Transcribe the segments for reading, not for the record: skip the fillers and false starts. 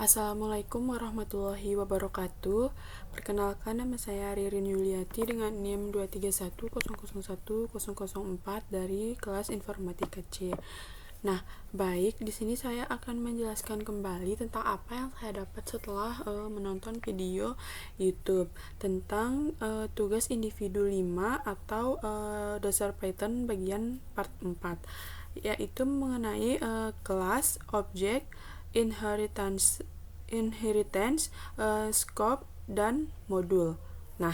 Assalamualaikum warahmatullahi wabarakatuh. Perkenalkan, nama saya Ririn Yuliati dengan NIM 231001004 dari kelas Informatika C. Nah, baik, di sini saya akan menjelaskan kembali tentang apa yang saya dapat setelah menonton video YouTube tentang tugas individu 5 atau dasar Python bagian part 4, yaitu mengenai kelas, objek, inheritance, scope, dan modul. Nah,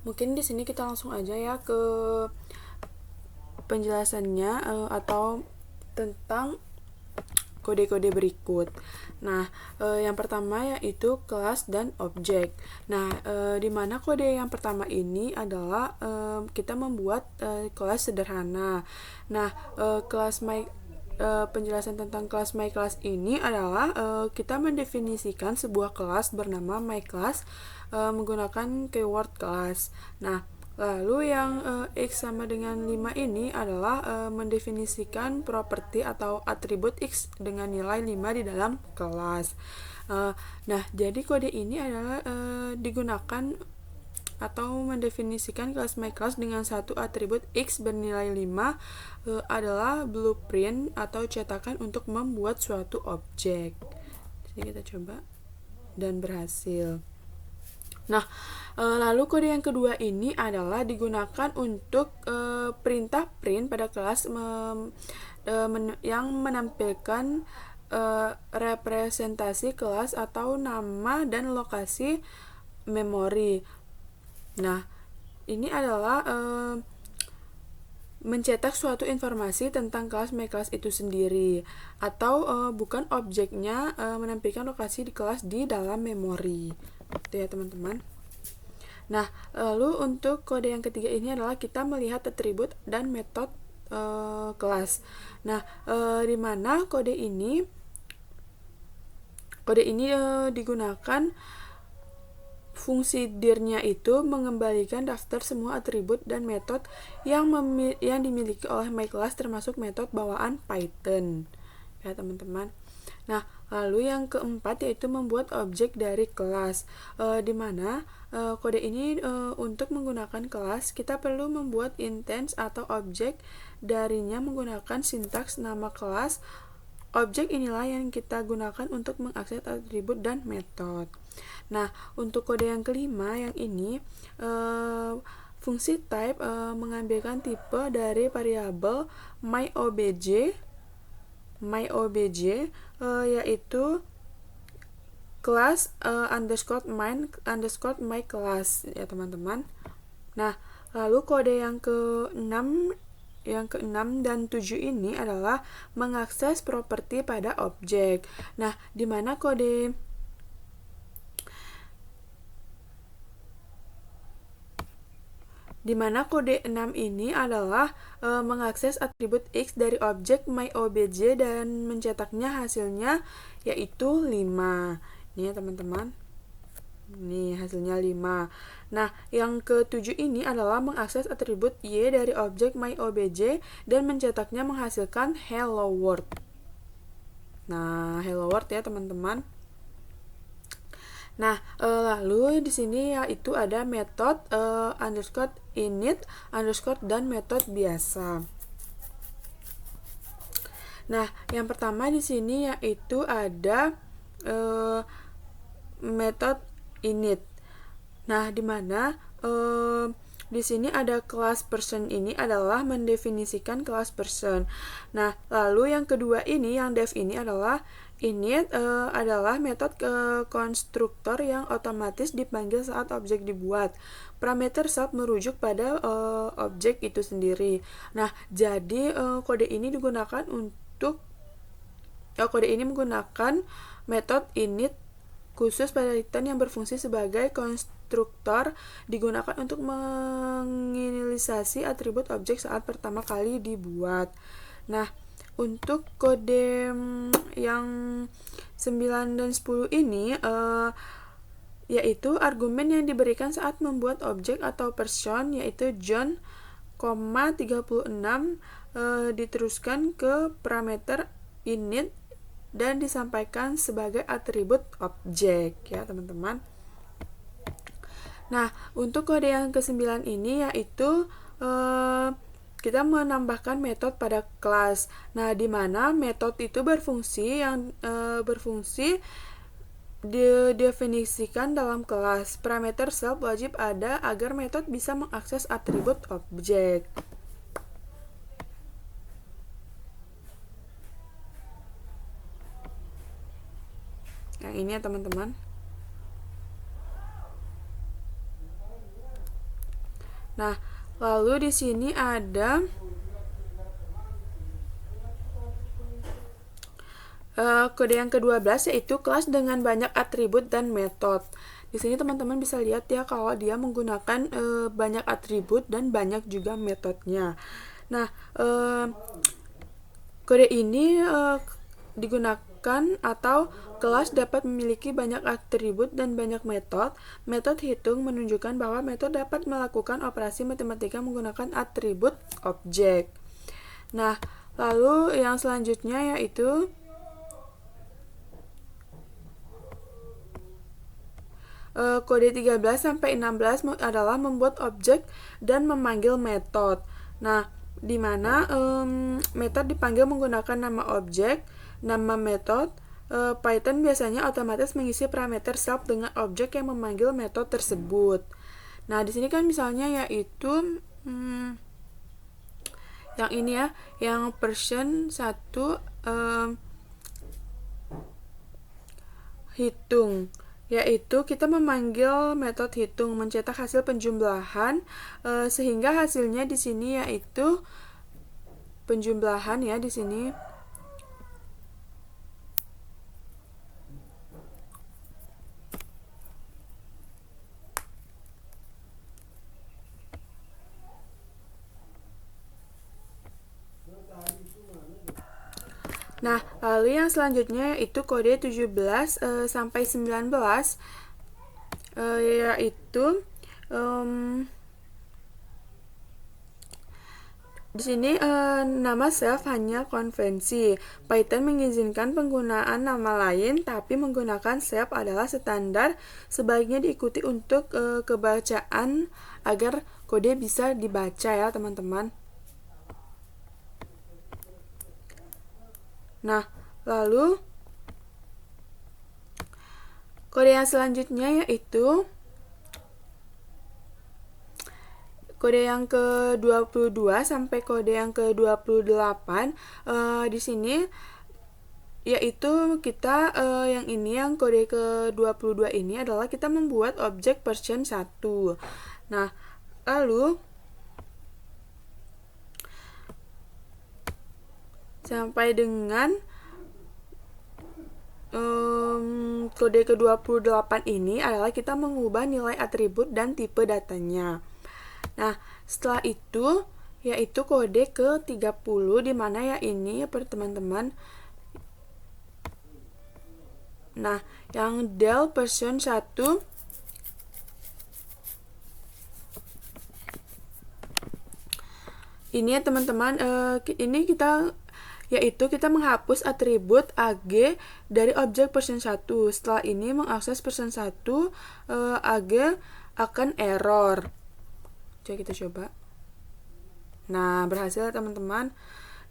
mungkin di sini kita langsung aja ya ke penjelasannya atau tentang kode-kode berikut. Nah, yang pertama yaitu kelas dan objek. Nah, di mana kode yang pertama ini adalah kita membuat kelas sederhana. Nah, penjelasan tentang kelas myClass ini adalah kita mendefinisikan sebuah kelas bernama myClass menggunakan keyword kelas. Nah, lalu yang X sama dengan 5 ini adalah mendefinisikan properti atau atribut X dengan nilai 5 di dalam kelas. Nah, jadi kode ini adalah digunakan atau mendefinisikan kelas myClass dengan satu atribut X bernilai 5 adalah blueprint atau cetakan untuk membuat suatu objek. Jadi kita coba dan berhasil. Nah, lalu kode yang kedua ini adalah digunakan untuk perintah print pada kelas yang menampilkan representasi kelas atau nama dan lokasi memori. Nah, ini adalah mencetak suatu informasi tentang kelas myClass itu sendiri, atau bukan objeknya menampilkan lokasi di kelas di dalam memori. Itu ya teman-teman. Nah, lalu untuk kode yang ketiga ini adalah kita melihat atribut dan metode kelas. Nah, di mana kode ini digunakan fungsi dir-nya itu mengembalikan daftar semua atribut dan metode yang dimiliki oleh myClass termasuk metode bawaan Python. Ya, teman-teman. Nah, lalu yang keempat yaitu membuat objek dari kelas, di mana kode ini untuk menggunakan kelas kita perlu membuat instance atau objek darinya menggunakan sintaks nama kelas. Objek inilah yang kita gunakan untuk mengakses atribut dan metode. Nah, untuk kode yang kelima yang ini fungsi type mengambilkan tipe dari variabel myObj yaitu class underscore main underscore myClass ya teman-teman. Nah, lalu kode yang keenam dan 7 ini adalah mengakses properti pada objek. Nah, di mana kode 6 ini adalah mengakses atribut X dari objek myObj dan mencetaknya hasilnya yaitu 5. Ini ya teman-teman. Ini hasilnya 5. Nah, yang ke-7 ini adalah mengakses atribut Y dari objek myObj dan mencetaknya menghasilkan hello world. Nah, hello world ya teman-teman. Nah, lalu di sini yaitu ada metode underscore init underscore dan metode biasa. Nah, yang pertama di sini yaitu ada metode init. Nah, di mana di sini ada kelas person ini adalah mendefinisikan kelas person. Nah, lalu yang kedua ini, yang def ini adalah init adalah metode konstruktor yang otomatis dipanggil saat objek dibuat. Parameter sub merujuk pada objek itu sendiri. Nah, jadi kode ini menggunakan metode init khusus pada Python yang berfungsi sebagai konstruktor digunakan untuk menginisialisasi atribut objek saat pertama kali dibuat. Nah, untuk kode yang 9 dan 10 ini yaitu argumen yang diberikan saat membuat objek atau person yaitu John, 36 diteruskan ke parameter init dan disampaikan sebagai atribut objek ya teman-teman. Nah, untuk kode yang ke-9 ini yaitu kita menambahkan metode pada kelas. Nah, di mana metode itu berfungsi didefinisikan dalam kelas. Parameter self wajib ada agar metode bisa mengakses atribut objek. Yang ini ya teman-teman. Nah, lalu di sini ada kode yang ke-12 yaitu kelas dengan banyak atribut dan metode. Di sini teman-teman bisa lihat ya kalau dia menggunakan banyak atribut dan banyak juga metodenya. Nah, kode ini digunakan atau kelas dapat memiliki banyak atribut dan banyak metode. Metode hitung menunjukkan bahwa metode dapat melakukan operasi matematika menggunakan atribut objek. Nah, lalu yang selanjutnya yaitu kode 13 sampai 16 adalah membuat objek dan memanggil metode. Nah, di mana metode dipanggil menggunakan nama objek, nama metode. Python biasanya otomatis mengisi parameter self dengan objek yang memanggil metode tersebut. Nah, di sini kan misalnya yaitu yang ini ya, yang version 1 hitung, yaitu kita memanggil metode hitung mencetak hasil penjumlahan sehingga hasilnya di sini yaitu penjumlahan ya di sini. Nah, lalu yang selanjutnya yaitu kode 17 sampai 19 yaitu di sini nama self hanya konvensi. Python mengizinkan penggunaan nama lain, tapi menggunakan self adalah standar. Sebaiknya diikuti untuk kebacaan agar kode bisa dibaca ya teman-teman. Nah, lalu kode yang selanjutnya yaitu kode yang ke-22 sampai kode yang ke-28. Di sini yaitu kita yang ini yang kode ke-22 ini adalah kita membuat objek version 1. Nah, lalu sampai dengan kode ke-28 ini adalah kita mengubah nilai atribut dan tipe datanya. Nah, setelah itu yaitu kode ke-30 di mana ya ini ya teman-teman. Nah, yang del version 1 ini ya teman-teman, ini kita yaitu kita menghapus atribut AG dari objek version 1. Setelah ini mengakses version 1, AG akan error. Coba kita coba. Nah, berhasil teman-teman.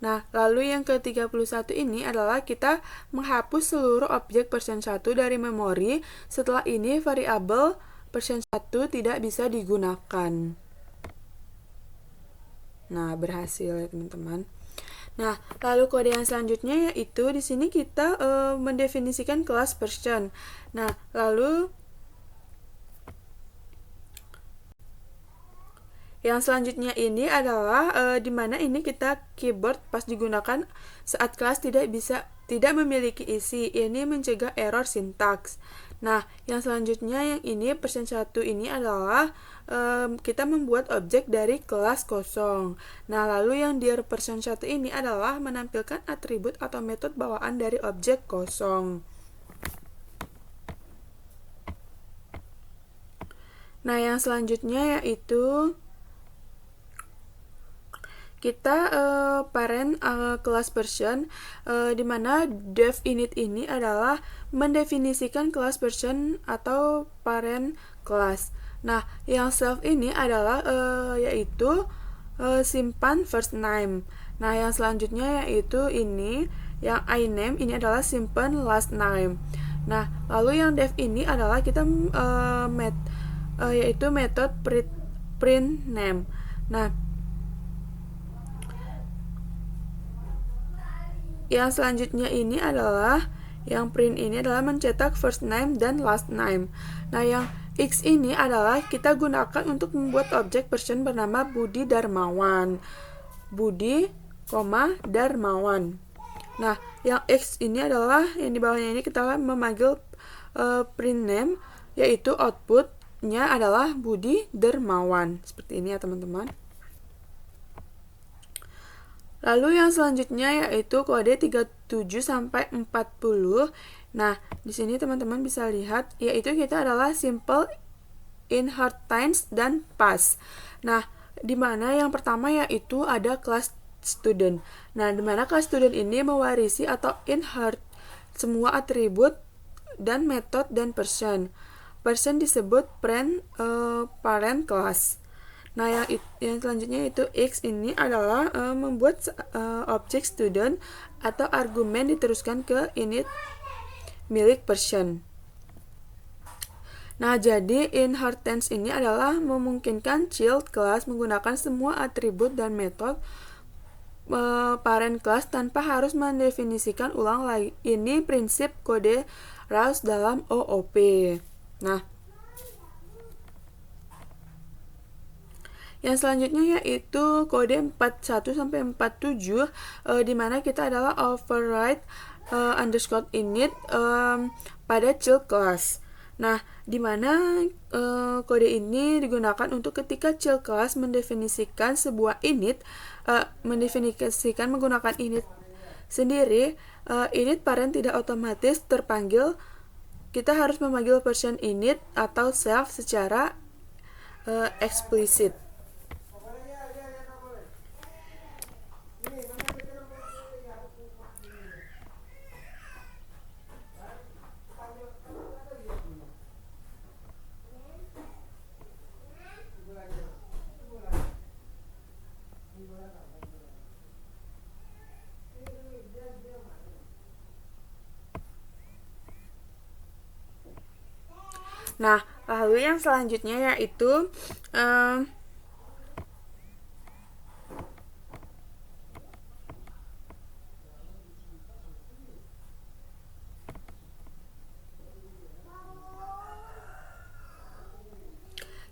Nah, lalu yang ke-31 ini adalah kita menghapus seluruh objek version 1 dari memori. Setelah ini variabel version 1 tidak bisa digunakan. Nah, berhasil ya teman-teman. Nah, lalu kode yang selanjutnya yaitu di sini kita mendefinisikan kelas version. Nah, lalu yang selanjutnya ini adalah di mana ini kita keyboard pas digunakan saat kelas tidak memiliki isi. Ini mencegah error sintaks. Nah, yang selanjutnya yang ini version 1 ini adalah kita membuat objek dari kelas kosong. Nah, lalu yang di version 1 ini adalah menampilkan atribut atau metode bawaan dari objek kosong. Nah, yang selanjutnya yaitu kita parent class version, di mana dev init ini adalah mendefinisikan class version atau parent class. Nah, yang self ini adalah yaitu simpan first name. Nah, yang selanjutnya yaitu ini, yang iname ini adalah simpan last name. Nah, lalu yang dev ini adalah kita yaitu method print name. Nah, yang selanjutnya ini adalah yang print ini adalah mencetak first name dan last name. Nah, yang X ini adalah kita gunakan untuk membuat objek person bernama Budi Darmawan. Budi, Darmawan. Nah, yang X ini adalah yang di bawahnya ini kita memanggil print name, yaitu outputnya adalah Budi Darmawan. Seperti ini ya teman-teman. Lalu yang selanjutnya yaitu kode 37 sampai 40. Nah, di sini teman-teman bisa lihat yaitu kita adalah simple, inheritance, dan pass. Nah, di mana yang pertama yaitu ada class student. Nah, di mana class student ini mewarisi atau inherit semua atribut dan metode dan person. Person disebut parent class. Nah, yang selanjutnya itu X ini adalah membuat objek student atau argumen diteruskan ke init milik person. Nah, jadi inheritance ini adalah memungkinkan child class menggunakan semua atribut dan metode parent class tanpa harus mendefinisikan ulang lagi. Ini prinsip kode RAUS dalam OOP. Nah, yang selanjutnya yaitu kode 41 sampai 47, di mana kita adalah override underscore init pada child class. Nah, di mana kode ini digunakan untuk ketika child class mendefinisikan sebuah init, mendefinisikan menggunakan init sendiri, init parent tidak otomatis terpanggil. Kita harus memanggil person init atau self secara eksplisit. Nah, lalu yang selanjutnya yaitu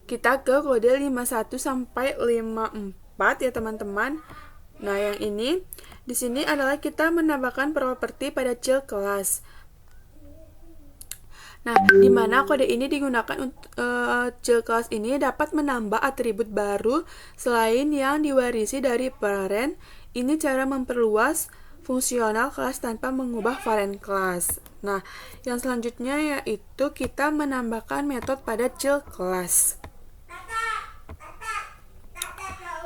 kita ke kode 51 sampai 54 ya teman-teman. Nah, yang ini di sini adalah kita menambahkan properti pada child class. Nah, di mana kode ini digunakan untuk child class ini dapat menambah atribut baru selain yang diwarisi dari parent. Ini cara memperluas fungsional kelas tanpa mengubah parent class. Nah, yang selanjutnya yaitu kita menambahkan metode pada child class.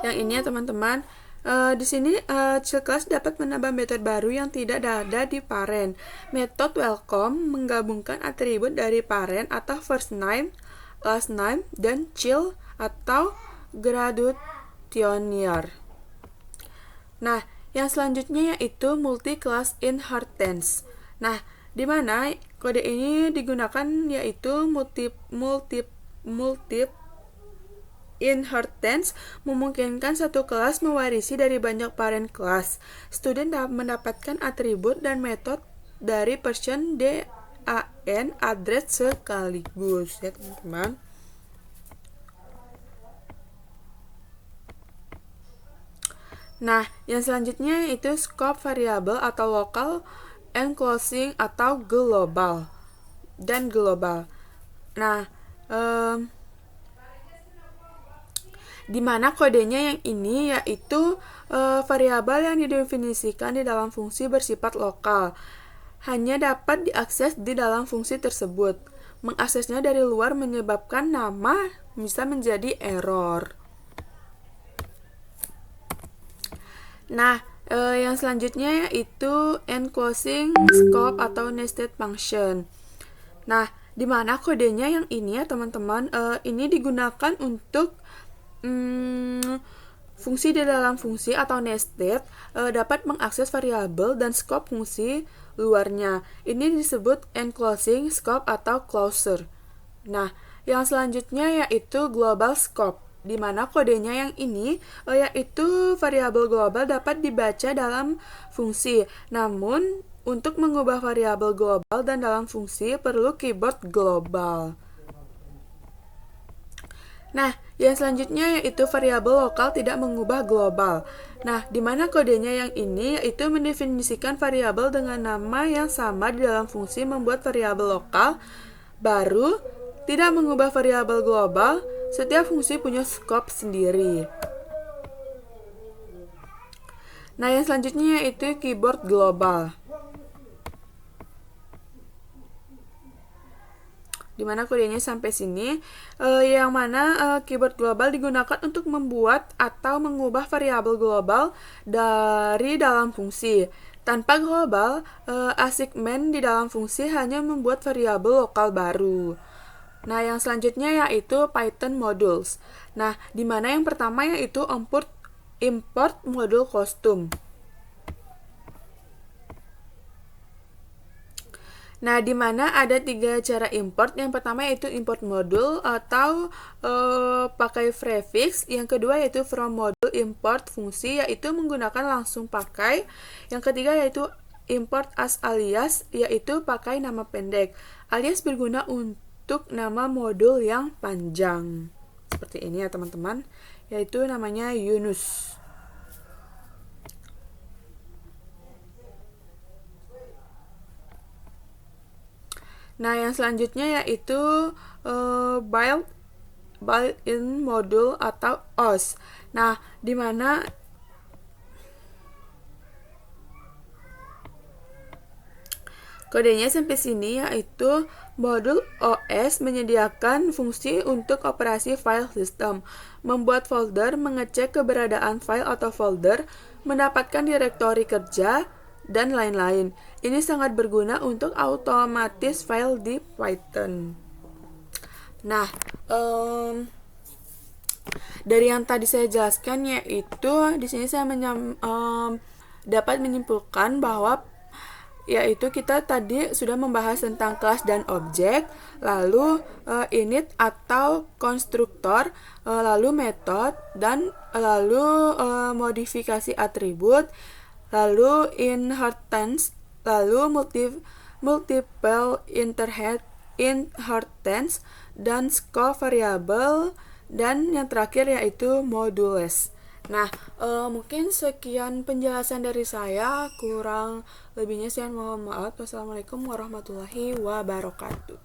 Yang ini ya teman-teman. Di sini child class dapat menambah metode baru yang tidak ada di parent. Metode welcome menggabungkan atribut dari parent atau first name, last name, dan child atau graduationeer. Nah, yang selanjutnya yaitu multi-class inheritance. Nah, di mana kode ini digunakan yaitu multi inheritance memungkinkan satu kelas mewarisi dari banyak parent class. Student dapat mendapatkan atribut dan metode dari person dan address sekaligus ya teman-teman. Nah, yang selanjutnya itu scope variable atau local, enclosing atau global dan global. Nah, di mana kodenya yang ini yaitu variabel yang didefinisikan di dalam fungsi bersifat lokal hanya dapat diakses di dalam fungsi tersebut. Mengaksesnya dari luar menyebabkan nama bisa menjadi error. Nah, yang selanjutnya yaitu enclosing scope atau nested function. Nah, di mana kodenya yang ini ya teman-teman, ini digunakan untuk fungsi di dalam fungsi atau nested dapat mengakses variabel dan scope fungsi luarnya. Ini disebut enclosing scope atau closure. Nah, yang selanjutnya yaitu global scope, di mana kodenya yang ini yaitu variabel global dapat dibaca dalam fungsi. Namun, untuk mengubah variabel global dan dalam fungsi perlu keyboard global. Nah, yang selanjutnya yaitu variabel lokal tidak mengubah global. Nah, di mana kodenya yang ini yaitu mendefinisikan variabel dengan nama yang sama di dalam fungsi membuat variabel lokal baru tidak mengubah variabel global. Setiap fungsi punya scope sendiri. Nah, yang selanjutnya yaitu keyboard global, dimana kodenya sampai sini, yang mana keyboard global digunakan untuk membuat atau mengubah variabel global dari dalam fungsi. Tanpa global, assignment di dalam fungsi hanya membuat variabel lokal baru. Nah, yang selanjutnya yaitu Python modules. Nah, di mana yang pertama yaitu import modul kostum. Nah, di mana ada 3 cara import. Yang pertama yaitu import modul atau pakai prefix. Yang kedua yaitu from modul import fungsi, yaitu menggunakan langsung pakai. Yang ketiga yaitu import as alias, yaitu pakai nama pendek. Alias berguna untuk nama modul yang panjang. Seperti ini ya teman-teman. Yaitu namanya Yunus. Nah, yang selanjutnya yaitu built-in module atau OS. Nah, di mana kodenya sampai sini yaitu modul OS menyediakan fungsi untuk operasi file system, membuat folder, mengecek keberadaan file atau folder, mendapatkan direktori kerja, dan lain-lain. Ini sangat berguna untuk otomatis file di Python. Nah, dari yang tadi saya jelaskan yaitu di sini saya dapat menyimpulkan bahwa yaitu kita tadi sudah membahas tentang kelas dan objek, lalu init atau konstruktor, lalu metode, dan lalu modifikasi atribut, lalu inheritance, lalu multiple inheritance, dan scope variable, dan yang terakhir yaitu modules. Nah, mungkin sekian penjelasan dari saya, kurang lebihnya saya mohon maaf. Wassalamualaikum warahmatullahi wabarakatuh.